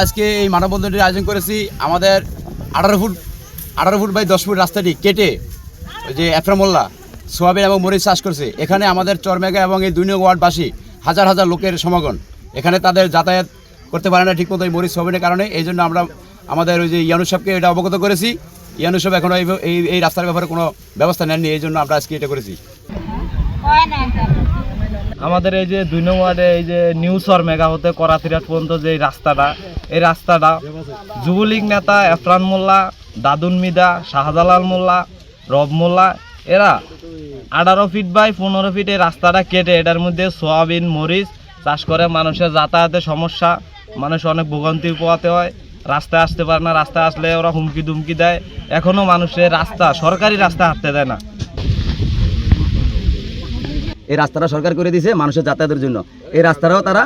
আজকে এই মানববন্ধনটির আয়োজন করেছি। আমাদের 18 ফুট বাই 10 ফুট রাস্তাটি কেটে যে এফরামোল্লা সোয়াবিন এবং মরিচ চাষ করছে। এখানে আমাদের চরমেগা এবং এই 2 নং ওয়ার্ডবাসী হাজার হাজার লোকের সমাগম। এখানে তাদের যাতায়াত করতে পারে না ঠিকমতো এই মরিচ সোয়াবিনের কারণে। এই জন্য আমরা আমাদের ওই যে ইয়ানু সাহেবকে এটা অবগত করেছি। ইয়ানু সাহেব এখনও এই রাস্তার ব্যাপারে কোনো ব্যবস্থা নেননি, এই জন্য আমরা আজকে এটা করেছি। আমাদের এই যে 2 নং ওয়ার্ডে এই যে নিউ চরমেগা হতে করাতিরাট পর্যন্ত যে এই রাস্তাটা যুবলীগ নেতা এফরান মোল্লা, দাদুন মিদা, শাহজালাল মোল্লা, রব মোল্লা এরা 18 ফিট বাই 15 ফিট এই রাস্তাটা কেটে এটার মধ্যে সোয়াবিন মরিচ চাষ করে। মানুষের যাতায়াতের সমস্যা, মানুষ অনেক ভোগান্তি পোহাতে হয়, রাস্তায় আসতে পারে না, রাস্তায় আসলে ওরা হুমকি দুমকি দেয়। এখনও মানুষের সরকারি রাস্তা হাঁটতে দেয় না। এই রাস্তাটা সরকার করে দিয়েছে মানুষের যাতায়াতের জন্য। এই রাস্তাটাও তারা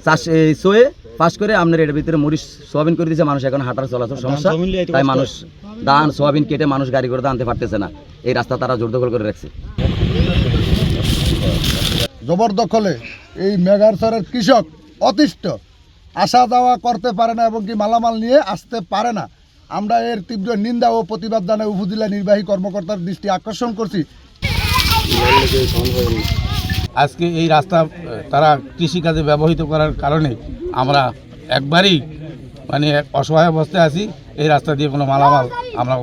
চাষ সোয়ে পাস করে আপনার এর ভিতরে মরিচ সোয়াবিন করে দিয়েছে। মানুষ এখন হাঁটার চলাচল সমস্যা, তাই মানুষ ধান সোয়াবিন কেটে মানুষ গাড়ি করে আনতে পারতেছে না। এই রাস্তা তারা জোরদখল করে রাখছে। জবরদখলে এই মেঘারচরের কৃষক অতিষ্ঠ, আসা যাওয়া করতে পারে না এবং কি মালামাল নিয়ে আসতে পারে না। আমরা এর তীব্র নিন্দা ও প্রতিবাদ জানাই উপজেলা নির্বাহী কর্মকর্তার দৃষ্টি আকর্ষণ করছি। আজকে এই রাস্তা তারা কৃষিকাজে ব্যবহৃত করার কারণে আমরা একবারই মানে অসহায় অবস্থায় আছি। এই রাস্তা দিয়ে কোনো মালামাল আমরা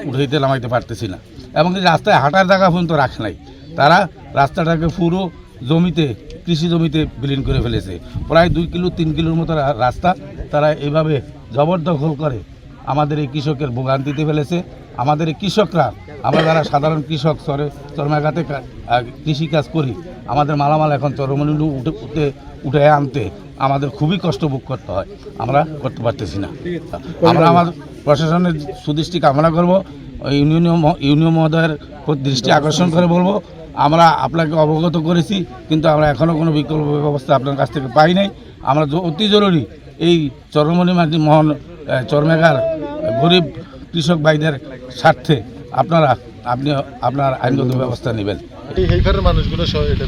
উঠাইতে নামাইতে পারতেছি না, এবং এই রাস্তায় হাঁটার জায়গা পর্যন্ত রাখে নাই। তারা রাস্তাটাকে পুরো জমিতে, কৃষি জমিতে বিলীন করে ফেলেছে। প্রায় 2 কিলো 3 কিলোর মতো রাস্তা তারা এইভাবে জবরদখল করে আমাদের এই কৃষকের ভোগান্তিতে ফেলেছে। আমাদের এই কৃষকরা, আমরা যারা সাধারণ কৃষক চরমেগাতে কৃষিকাজ করি, আমাদের মালামাল এখন চরমূল্য উঠে আনতে আমাদের খুবই কষ্ট ভোগ করতে হয়, আমরা করতে পারতেছি না। আমরা আমার প্রশাসনের সুদৃষ্টি কামনা করব, ইউনিয়ন মহোদয়ের দৃষ্টি আকর্ষণ করে বলবো, আমরা আপনাকে অবগত করেছি, কিন্তু আমরা এখনও কোনো বিকল্প ব্যবস্থা আপনার কাছ থেকে পাই নাই। আমরা অতি জরুরি এই চরমণি মোহন চরমেগার গরিব কৃষক ভাইদের স্বার্থে আপনি আপনার আইনগত ব্যবস্থা নেবেন। এইখানের মানুষগুলো সহ এটা